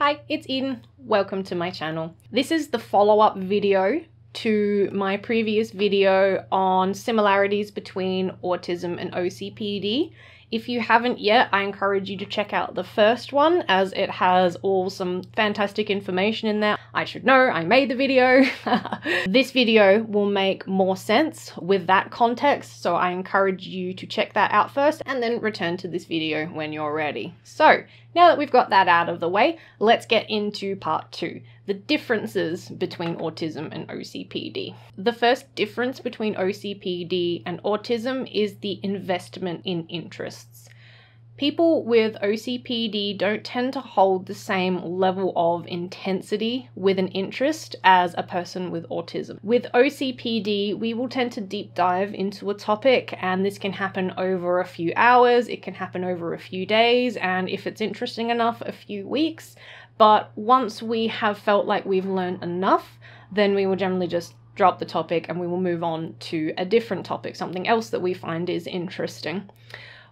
Hi, it's Eden. Welcome to my channel. This is the follow-up video to my previous video on similarities between autism and OCPD. If you haven't yet, I encourage you to check out the first one as it has all some fantastic information in there. I should know, I made the video. This video will make more sense with that context, so I encourage you to check that out first and then return to this video when you're ready. So, now that we've got that out of the way, let's get into part 2, the differences between autism and OCPD. The first difference between OCPD and autism is the investment in interests. People with OCPD don't tend to hold the same level of intensity with an interest as a person with autism. With OCPD, we will tend to deep dive into a topic, and this can happen over a few hours, it can happen over a few days, and if it's interesting enough, a few weeks. But once we have felt like we've learned enough, then we will generally just drop the topic and we will move on to a different topic, something else that we find is interesting.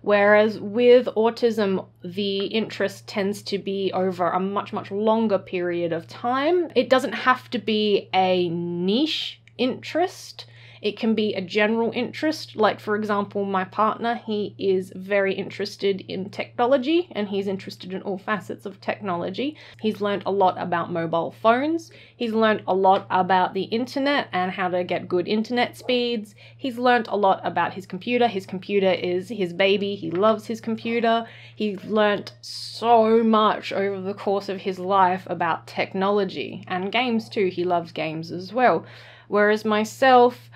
Whereas with autism, the interest tends to be over a much longer period of time. It doesn't have to be a niche interest. It can be a general interest. Like, for example, my partner, he is very interested in technology and he's interested in all facets of technology. He's learned a lot about mobile phones. He's learned a lot about the internet and how to get good internet speeds. He's learned a lot about his computer. His computer is his baby. He loves his computer. He's learned so much over the course of his life about technology and games too. He loves games as well. Whereas myself,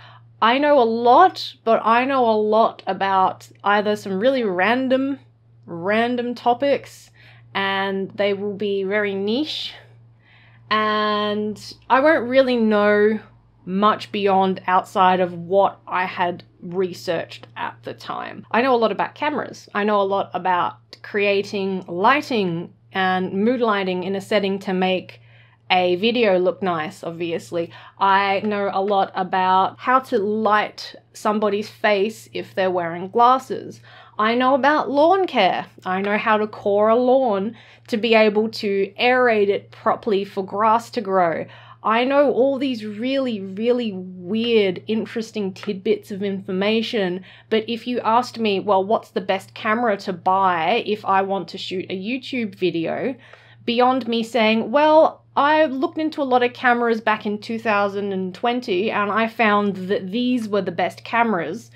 I know a lot, but I know a lot about either some really random topics, and they will be very niche, and I won't really know much beyond outside of what I had researched at the time. I know a lot about cameras. I know a lot about creating lighting and mood lighting in a setting to make a video look nice, obviously. I know a lot about how to light somebody's face if they're wearing glasses. I know about lawn care. I know how to core a lawn to be able to aerate it properly for grass to grow. I know all these really weird, interesting tidbits of information, but if you asked me, well, what's the best camera to buy if I want to shoot a YouTube video, beyond me saying, well, I looked into a lot of cameras back in 2020 and I found that these were the best cameras,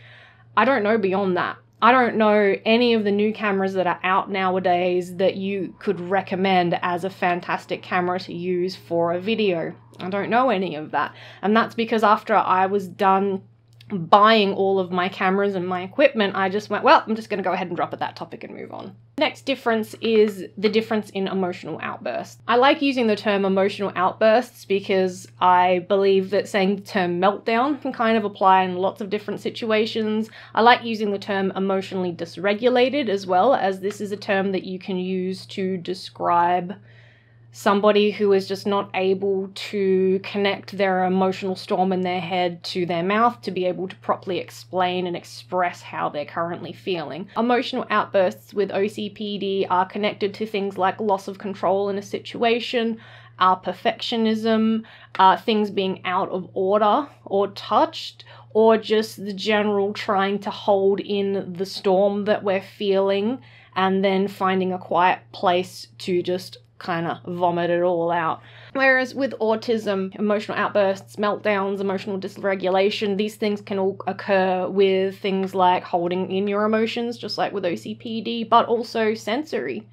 I don't know beyond that. I don't know any of the new cameras that are out nowadays that you could recommend as a fantastic camera to use for a video. I don't know any of that. And that's because after I was done buying all of my cameras and my equipment, I just went, well, I'm just going to go ahead and drop at that topic and move on. Next difference is the difference in emotional outbursts. I like using the term emotional outbursts because I believe that saying the term meltdown can kind of apply in lots of different situations. I like using the term emotionally dysregulated as well, as this is a term that you can use to describe somebody who is just not able to connect their emotional storm in their head to their mouth to be able to properly explain and express how they're currently feeling. Emotional outbursts with OCPD are connected to things like loss of control in a situation, perfectionism, things being out of order or touched, or just the general trying to hold in the storm that we're feeling and then finding a quiet place to just kind of vomit it all out. Whereas with autism, emotional outbursts, meltdowns, emotional dysregulation, these things can all occur with things like holding in your emotions, just like with OCPD, but also sensory,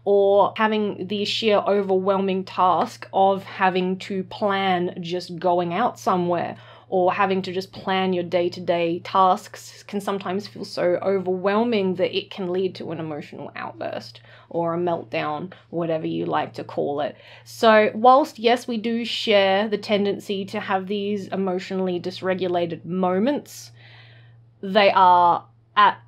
or having the sheer overwhelming task of having to plan just going out somewhere, or having to just plan your day-to-day tasks can sometimes feel so overwhelming that it can lead to an emotional outburst or a meltdown, whatever you like to call it. So whilst, yes, we do share the tendency to have these emotionally dysregulated moments, they are at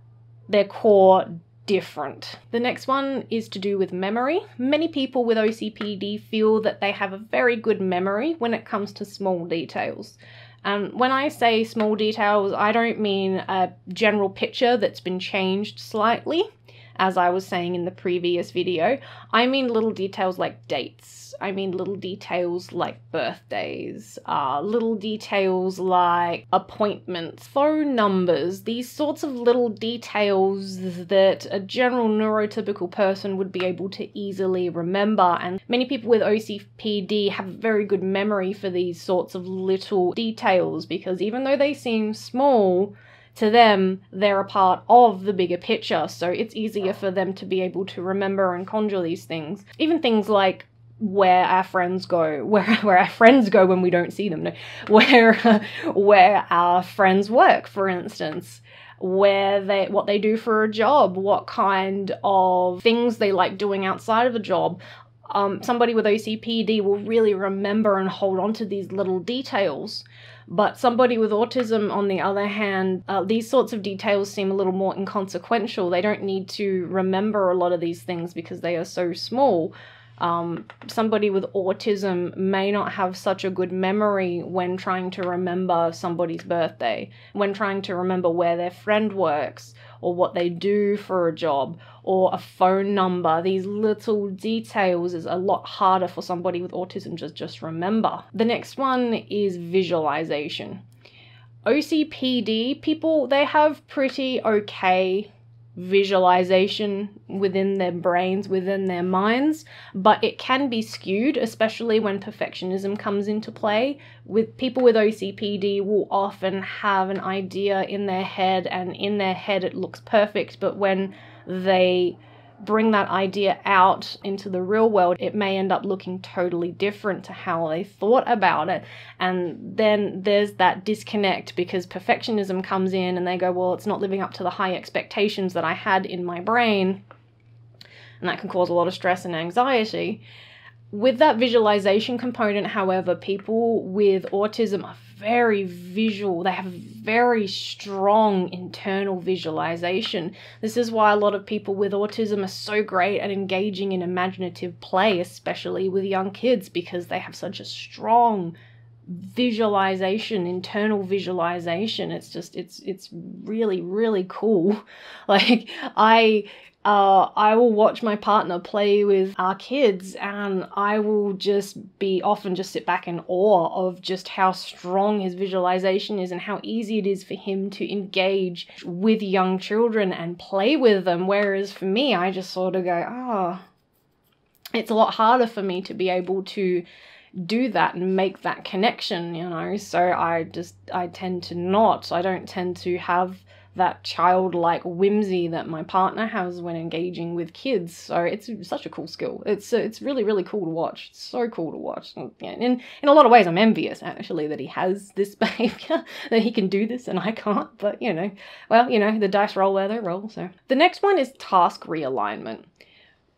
their core different. The next one is to do with memory. Many people with OCPD feel that they have a very good memory when it comes to small details. When I say small details, I don't mean a general picture that's been changed slightly. as I was saying in the previous video. I mean little details like dates. I mean little details like birthdays, little details like appointments, phone numbers, these sorts of little details that a general neurotypical person would be able to easily remember. And many people with OCPD have very good memory for these sorts of little details, because even though they seem small, to them, they're a part of the bigger picture, so it's easier for them to be able to remember and conjure these things. Even things like where our friends go, where our friends go when we don't see them, no, where our friends work, for instance, what they do for a job, what kind of things they like doing outside of a job. Somebody with OCPD will really remember and hold on to these little details. But somebody with autism, on the other hand, these sorts of details seem a little more inconsequential. They don't need to remember a lot of these things because they are so small. Somebody with autism may not have such a good memory when trying to remember somebody's birthday, when trying to remember where their friend works, or what they do for a job, or a phone number. These little details is a lot harder for somebody with autism to just remember. The next one is visualization. OCPD people, they have pretty okay visualization within their brains, within their minds, but it can be skewed, especially when perfectionism comes into play. With people with OCPD will often have an idea in their head, and in their head it looks perfect, but when they bring that idea out into the real world, it may end up looking totally different to how they thought about it. And then there's that disconnect, because perfectionism comes in and they go, well, it's not living up to the high expectations that I had in my brain. And that can cause a lot of stress and anxiety. With that visualization component, however, people with autism are very visual. They have very strong internal visualization. This is why a lot of people with autism are so great at engaging in imaginative play, especially with young kids, because they have such a strong visualization, internal visualization. It's just, it's really, really cool. Like, I will watch my partner play with our kids, and I will often just sit back in awe of just how strong his visualization is and how easy it is for him to engage with young children and play with them. Whereas for me, I just sort of go, it's a lot harder for me to be able to do that and make that connection, you know. So I tend to not. I don't tend to have that childlike whimsy that my partner has when engaging with kids. So it's such a cool skill. It's really, really cool to watch. It's so cool to watch. And in a lot of ways, I'm envious, actually, that he has this behavior, that he can do this and I can't. But, you know, well, you know, the dice roll where they roll. So the next one is task realignment.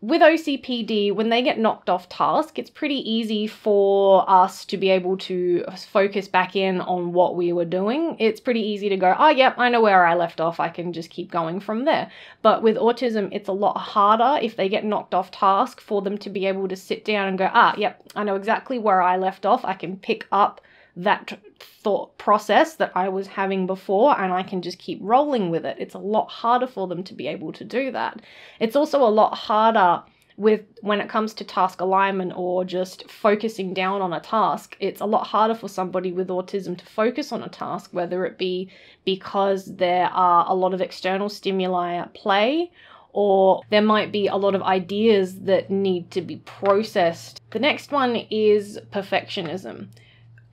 With OCPD, when they get knocked off task, it's pretty easy for us to be able to focus back in on what we were doing. It's pretty easy to go, oh, yep, I know where I left off. I can just keep going from there. But with autism, it's a lot harder if they get knocked off task for them to be able to sit down and go, yep, I know exactly where I left off. I can pick up that thought process that I was having before, and I can just keep rolling with it. It's a lot harder for them to be able to do that. It's also a lot harder when it comes to task alignment or just focusing down on a task. It's a lot harder for somebody with autism to focus on a task, whether it be because there are a lot of external stimuli at play, or there might be a lot of ideas that need to be processed. The next one is perfectionism.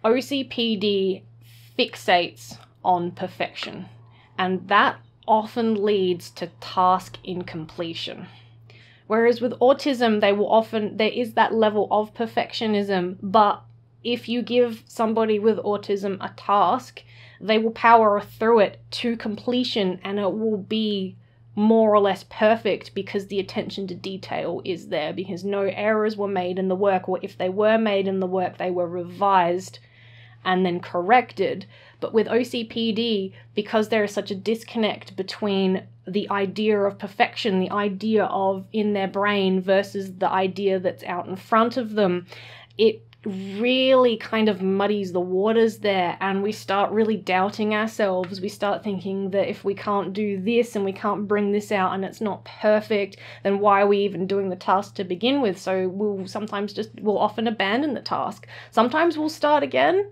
OCPD fixates on perfection, and that often leads to task incompletion. Whereas with autism, there is that level of perfectionism, but if you give somebody with autism a task, they will power through it to completion, and it will be more or less perfect because the attention to detail is there, because no errors were made in the work, or if they were made in the work, they were revised and then corrected. But with OCPD, because there is such a disconnect between the idea of perfection, the idea of in their brain versus the idea that's out in front of them, it really kind of muddies the waters there, and we start really doubting ourselves. We start thinking that if we can't do this and we can't bring this out and it's not perfect, then why are we even doing the task to begin with? So we'll often abandon the task. Sometimes we'll start again,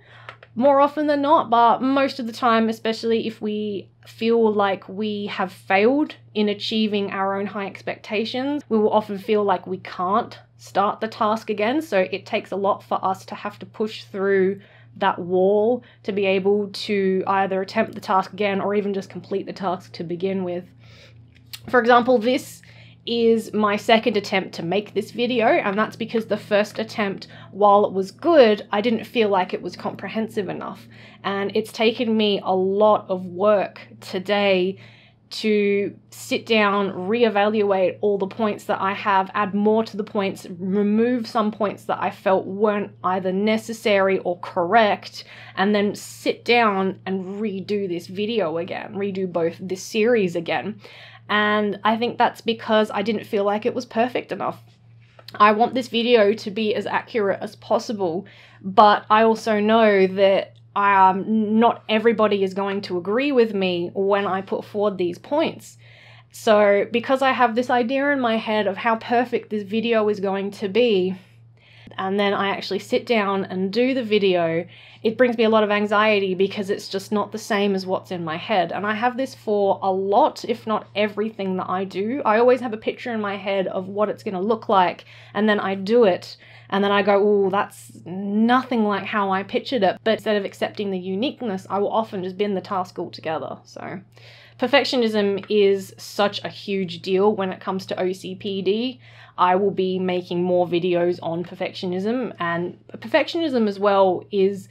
more often than not, but most of the time, especially if we feel like we have failed in achieving our own high expectations, we will often feel like we can't start the task again. So it takes a lot for us to have to push through that wall to be able to either attempt the task again or even just complete the task to begin with. For example, this is my second attempt to make this video, and that's because the first attempt, while it was good, I didn't feel like it was comprehensive enough. And it's taken me a lot of work today to sit down, reevaluate all the points that I have, add more to the points, remove some points that I felt weren't either necessary or correct, and then sit down and redo this video again, redo both this series again. And I think that's because I didn't feel like it was perfect enough. I want this video to be as accurate as possible, but I also know that not everybody is going to agree with me when I put forward these points. So because I have this idea in my head of how perfect this video is going to be, and then I actually sit down and do the video, it brings me a lot of anxiety because it's just not the same as what's in my head. And I have this for a lot, if not everything that I do. I always have a picture in my head of what it's going to look like, and then I do it. And then I go, oh, that's nothing like how I pictured it. But instead of accepting the uniqueness, I will often just bin the task altogether. So perfectionism is such a huge deal when it comes to OCPD. I will be making more videos on perfectionism, and perfectionism as well is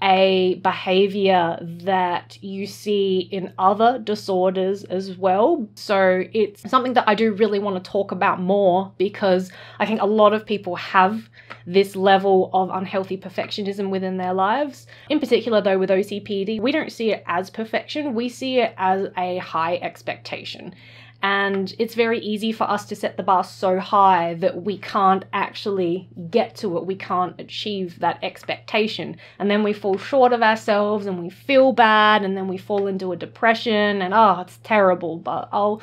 a behavior that you see in other disorders as well. So it's something that I do really want to talk about more, because I think a lot of people have this level of unhealthy perfectionism within their lives. In particular though, with OCPD, we don't see it as perfection, we see it as a high expectation. And it's very easy for us to set the bar so high that we can't actually get to it. We can't achieve that expectation. And then we fall short of ourselves and we feel bad, and then we fall into a depression, and oh, it's terrible. But I'll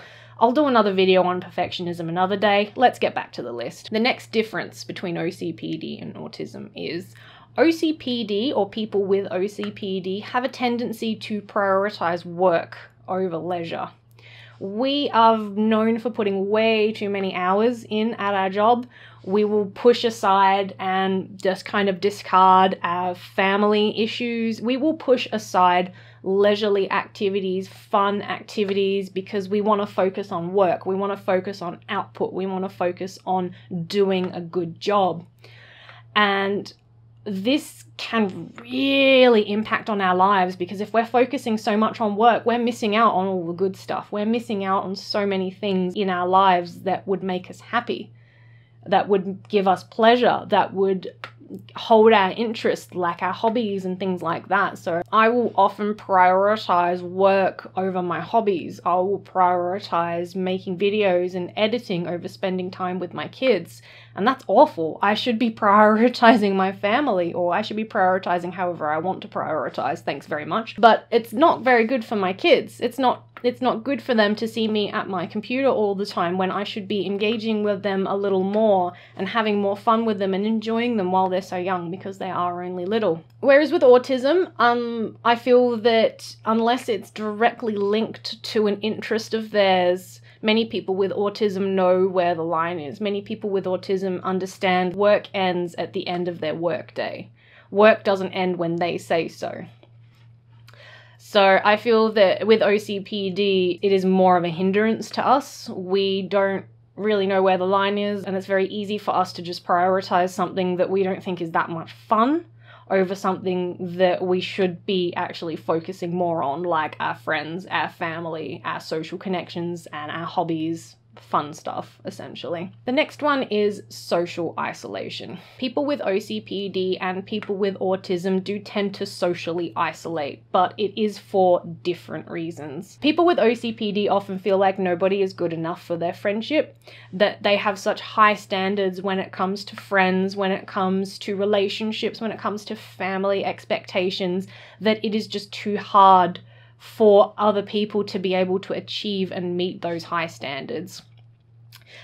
do another video on perfectionism another day. Let's get back to the list. The next difference between OCPD and autism is OCPD, or people with OCPD, have a tendency to prioritize work over leisure. We are known for putting way too many hours in at our job. We will push aside and just kind of discard our family issues. We will push aside leisurely activities, fun activities, because we want to focus on work. We want to focus on output. We want to focus on doing a good job. And this can really impact on our lives, because if we're focusing so much on work, we're missing out on all the good stuff. We're missing out on so many things in our lives that would make us happy, that would give us pleasure, that would hold our interest, like our hobbies and things like that. So I will often prioritize work over my hobbies. I will prioritize making videos and editing over spending time with my kids. And that's awful. I should be prioritizing my family, or I should be prioritizing however I want to prioritize. Thanks very much. But it's not very good for my kids. It's not good for them to see me at my computer all the time, when I should be engaging with them a little more and having more fun with them and enjoying them while they're so young, because they are only little. Whereas with autism, I feel that unless it's directly linked to an interest of theirs, many people with autism know where the line is. Many people with autism understand work ends at the end of their work day. Work doesn't end when they say so. So I feel that with OCPD, it is more of a hindrance to us. We don't really know where the line is, and it's very easy for us to just prioritize something that we don't think is that much fun over something that we should be actually focusing more on, like our friends, our family, our social connections, and our hobbies, fun stuff, essentially. The next one is social isolation. People with OCPD and people with autism do tend to socially isolate, but it is for different reasons. People with OCPD often feel like nobody is good enough for their friendship, that they have such high standards when it comes to friends, when it comes to relationships, when it comes to family expectations, that it is just too hard for other people to be able to achieve and meet those high standards.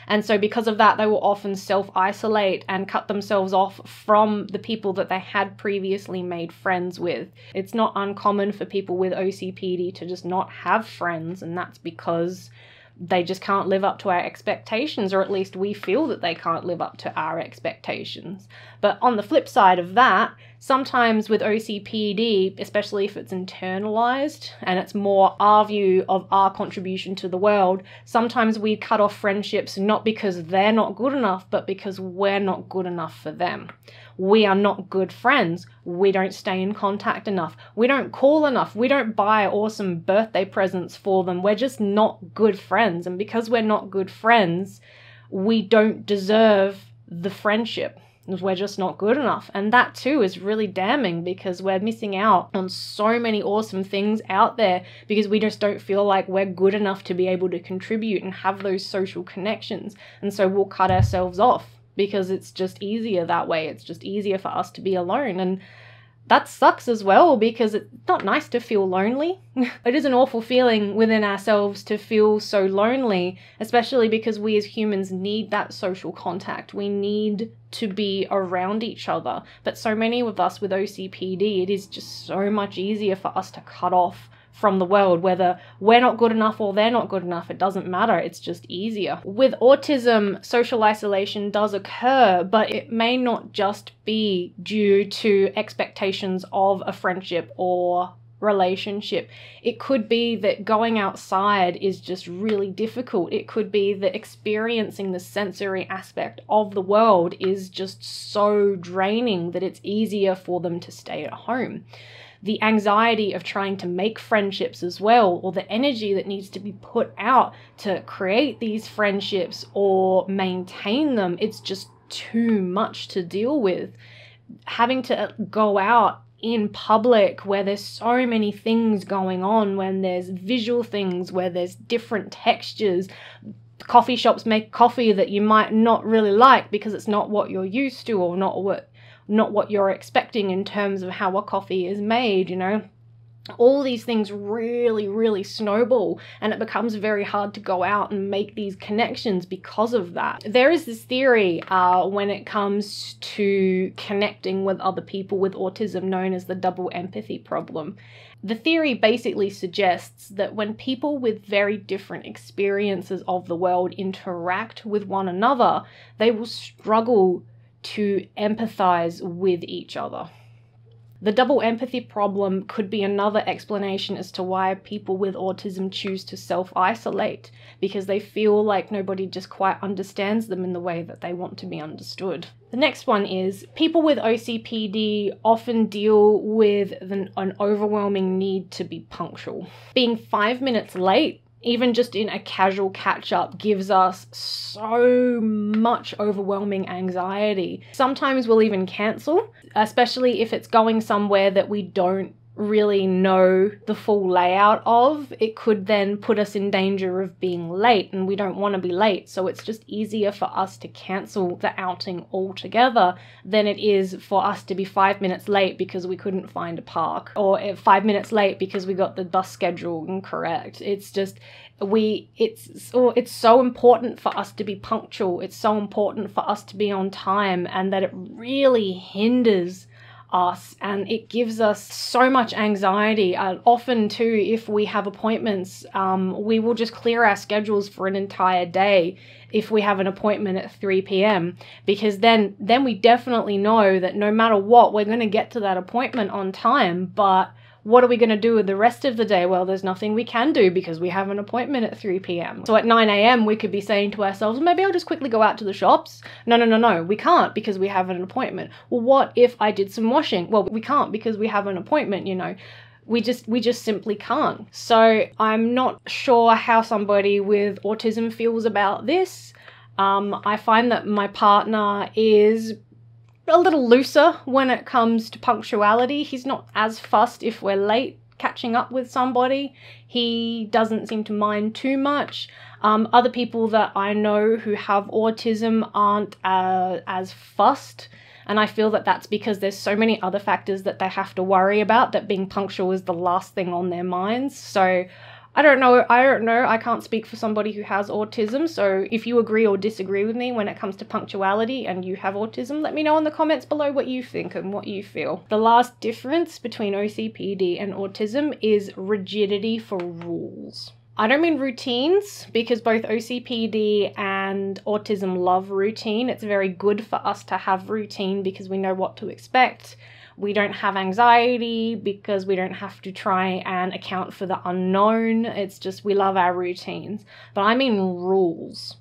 And so because of that, they will often self-isolate and cut themselves off from the people that they had previously made friends with. It's not uncommon for people with OCPD to just not have friends, and that's because they just can't live up to our expectations, or at least we feel that they can't live up to our expectations. But on the flip side of that, sometimes with OCPD, especially if it's internalized and it's more our view of our contribution to the world, sometimes we cut off friendships not because they're not good enough, but because we're not good enough for them. We are not good friends. We don't stay in contact enough. We don't call enough. We don't buy awesome birthday presents for them. We're just not good friends. And because we're not good friends, we don't deserve the friendship. We're just not good enough. And that too is really damning, because we're missing out on so many awesome things out there because we just don't feel like we're good enough to be able to contribute and have those social connections. And so we'll cut ourselves off because it's just easier that way. It's just easier for us to be alone. And that sucks as well, because it's not nice to feel lonely. It is an awful feeling within ourselves to feel so lonely, especially because we as humans need that social contact. We need to be around each other. But so many of us with OCPD, it is just so much easier for us to cut off from the world, whether we're not good enough or they're not good enough. It doesn't matter. It's just easier. With autism, social isolation does occur, but it may not just be due to expectations of a friendship or relationship. It could be that going outside is just really difficult. It could be that experiencing the sensory aspect of the world is just so draining that it's easier for them to stay at home. The anxiety of trying to make friendships as well, or the energy that needs to be put out to create these friendships or maintain them, it's just too much to deal with. Having to go out in public where there's so many things going on, when there's visual things, where there's different textures. Coffee shops make coffee that you might not really like because it's not what you're used to, or not what you're expecting in terms of how a coffee is made, you know. All these things really, really snowball, and it becomes very hard to go out and make these connections because of that. There is this theory when it comes to connecting with other people with autism known as the double empathy problem. The theory basically suggests that when people with very different experiences of the world interact with one another, they will struggle to empathize with each other. The double empathy problem could be another explanation as to why people with autism choose to self-isolate, because they feel like nobody just quite understands them in the way that they want to be understood. The next one is people with OCPD often deal with an overwhelming need to be punctual. Being 5 minutes late, even just in a casual catch-up, gives us so much overwhelming anxiety. Sometimes we'll even cancel, especially if it's going somewhere that we don't really know the full layout of. It could then put us in danger of being late, and we don't want to be late. So it's just easier for us to cancel the outing altogether than it is for us to be 5 minutes late because we couldn't find a park, or 5 minutes late because we got the bus schedule incorrect. It's just, it's so important for us to be punctual. It's so important for us to be on time, and that it really hinders us, and it gives us so much anxiety. Often too, if we have appointments, we will just clear our schedules for an entire day if we have an appointment at 3 p.m. because then we definitely know that no matter what, we're going to get to that appointment on time. But what are we going to do with the rest of the day? Well, there's nothing we can do because we have an appointment at 3 p.m. So at 9 a.m. we could be saying to ourselves, maybe I'll just quickly go out to the shops. No, we can't because we have an appointment. Well, what if I did some washing? Well, we can't because we have an appointment, you know. We just simply can't. So I'm not sure how somebody with autism feels about this. I find that my partner is a little looser when it comes to punctuality. He's not as fussed if we're late catching up with somebody. He doesn't seem to mind too much. Other people that I know who have autism aren't as fussed. And I feel that that's because there's so many other factors that they have to worry about, that being punctual is the last thing on their minds. So I don't know. I can't speak for somebody who has autism. So if you agree or disagree with me when it comes to punctuality and you have autism, let me know in the comments below what you think and what you feel. The last difference between OCPD and autism is rigidity for rules. I don't mean routines, because both OCPD and autism love routine. It's very good for us to have routine because we know what to expect. We don't have anxiety because we don't have to try and account for the unknown. It's just we love our routines. But I mean rules.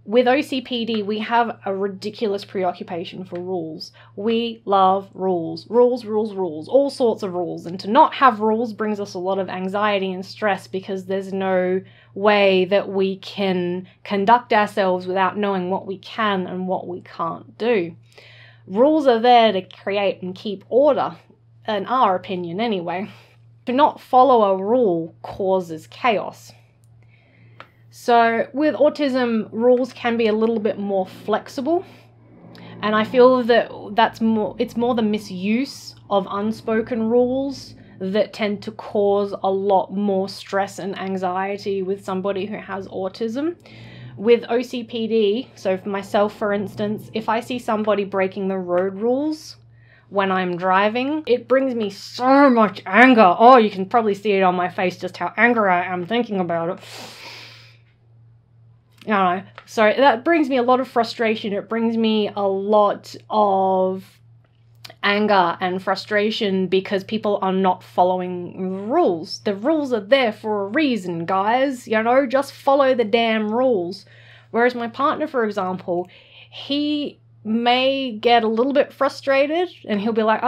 With OCPD, we have a ridiculous preoccupation for rules. We love rules. Rules, rules, rules. All sorts of rules. And to not have rules brings us a lot of anxiety and stress because there's no way that we can conduct ourselves without knowing what we can and what we can't do. Rules are there to create and keep order, in our opinion anyway. To not follow a rule causes chaos. So with autism, rules can be a little bit more flexible, and I feel that it's more the misuse of unspoken rules that tend to cause a lot more stress and anxiety with somebody who has autism. With OCPD, so for myself, for instance, if I see somebody breaking the road rules when I'm driving, it brings me so much anger. Oh, you can probably see it on my face just how angry I am thinking about it. So that brings me a lot of frustration. It brings me a lot of anger and frustration because people are not following rules. The rules are there for a reason, guys. Just follow the damn rules. Whereas my partner, for example, he may get a little bit frustrated and he'll be like,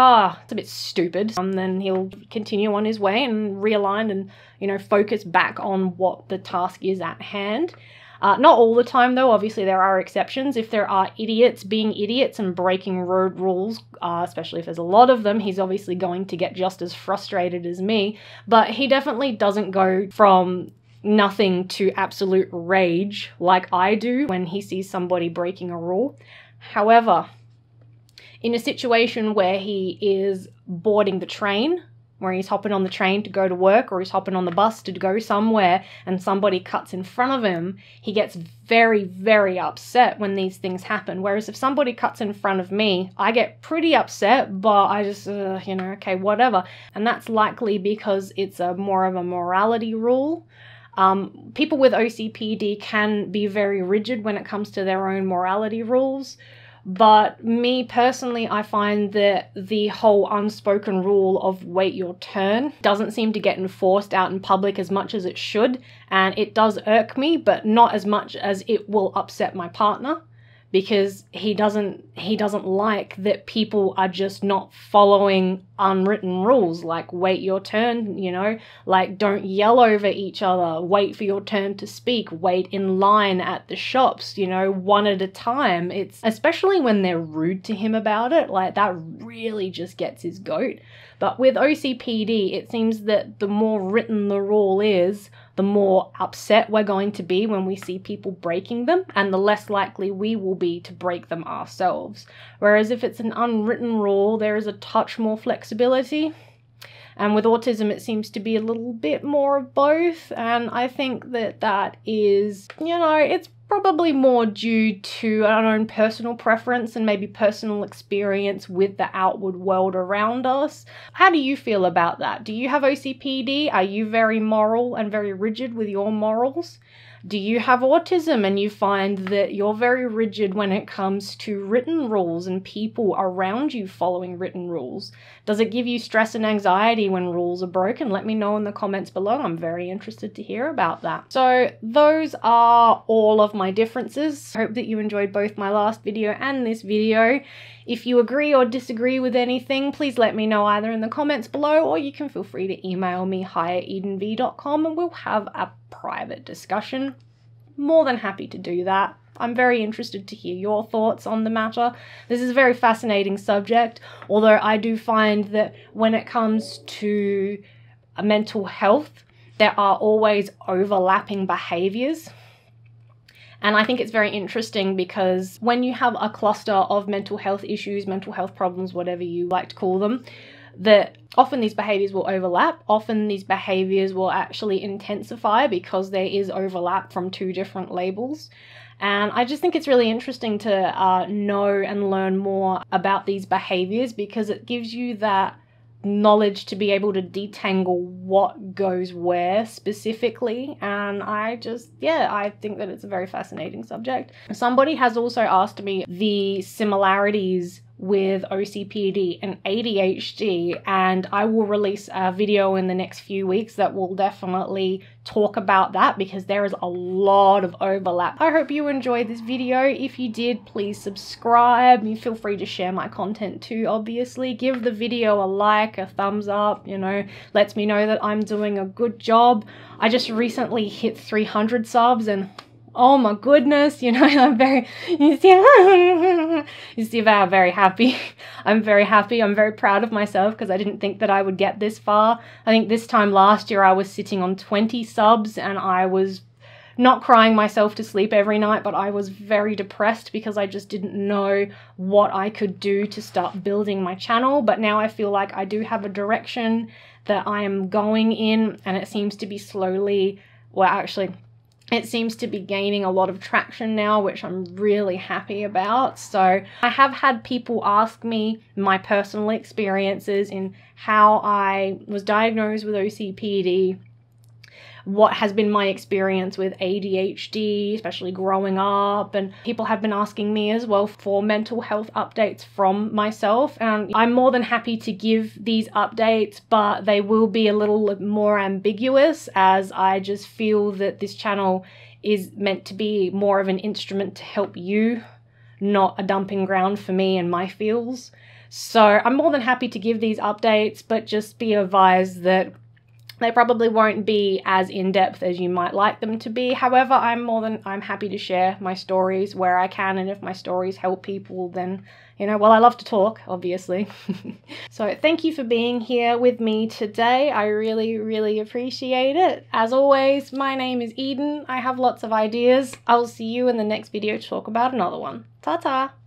it's a bit stupid. And then he'll continue on his way and realign and, focus back on what the task is at hand. Not all the time, though. Obviously, there are exceptions. If there are idiots being idiots and breaking road rules, especially if there's a lot of them, he's obviously going to get just as frustrated as me. But he definitely doesn't go from nothing to absolute rage like I do when he sees somebody breaking a rule. However, in a situation where he is boarding the train, where he's hopping on the train to go to work, or he's hopping on the bus to go somewhere and somebody cuts in front of him, he gets very, very upset when these things happen. Whereas if somebody cuts in front of me, I get pretty upset, but I just, okay, whatever. And that's likely because it's more of a morality rule. People with OCPD can be very rigid when it comes to their own morality rules. But me personally, I find that the whole unspoken rule of wait your turn doesn't seem to get enforced out in public as much as it should. And it does irk me, but not as much as it will upset my partner, because he doesn't like that people are just not following unwritten rules, like wait your turn, like don't yell over each other, wait for your turn to speak, wait in line at the shops, one at a time. It's especially when they're rude to him about it, like that really just gets his goat. But with OCPD, it seems that the more written the rule is, the more upset we're going to be when we see people breaking them, and the less likely we will be to break them ourselves. Whereas if it's an unwritten rule, there is a touch more flexibility. And with autism, it seems to be a little bit more of both. And I think that is, it's probably more due to our own personal preference and maybe personal experience with the outward world around us. How do you feel about that? Do you have OCPD? Are you very moral and very rigid with your morals? Do you have autism and you find that you're very rigid when it comes to written rules and people around you following written rules? Does it give you stress and anxiety when rules are broken? Let me know in the comments below. I'm very interested to hear about that. So those are all of my differences. I hope that you enjoyed both my last video and this video. If you agree or disagree with anything, please let me know either in the comments below, or you can feel free to email me hi@edenv.com and we'll have a private discussion. More than happy to do that. I'm very interested to hear your thoughts on the matter. This is a very fascinating subject, although I do find that when it comes to mental health, there are always overlapping behaviours. And I think it's very interesting because when you have a cluster of mental health issues, mental health problems, whatever you like to call them, that often these behaviours will overlap. Often these behaviours will actually intensify because there is overlap from two different labels. And I just think it's really interesting to know and learn more about these behaviours, because it gives you that knowledge to be able to detangle what goes where specifically. And I think that it's a very fascinating subject. Somebody has also asked me the similarities with OCPD and ADHD, and I will release a video in the next few weeks that will definitely talk about that, because there is a lot of overlap. I hope you enjoyed this video. If you did, please subscribe. You feel free to share my content too, obviously. Give the video a like, a thumbs up, lets me know that I'm doing a good job. I just recently hit 300 subs and oh my goodness, I'm very, you see I'm very happy. I'm very happy. I'm very proud of myself because I didn't think that I would get this far. I think this time last year I was sitting on 20 subs and I was not crying myself to sleep every night, but I was very depressed because I just didn't know what I could do to start building my channel. But now I feel like I do have a direction that I am going in, and it seems to be slowly, well, actually, it seems to be gaining a lot of traction now, which I'm really happy about. So I have had people ask me my personal experiences in how I was diagnosed with OCPD, what has been my experience with ADHD, especially growing up, and people have been asking me as well for mental health updates from myself, and I'm more than happy to give these updates, but they will be a little more ambiguous, as I just feel that this channel is meant to be more of an instrument to help you, not a dumping ground for me and my feels. So I'm more than happy to give these updates, but just be advised that they probably won't be as in-depth as you might like them to be. However, I'm happy to share my stories where I can, and if my stories help people, then, well, I love to talk, obviously. So thank you for being here with me today. I really, really appreciate it. As always, my name is Eden. I have lots of ideas. I will see you in the next video to talk about another one. Ta-ta!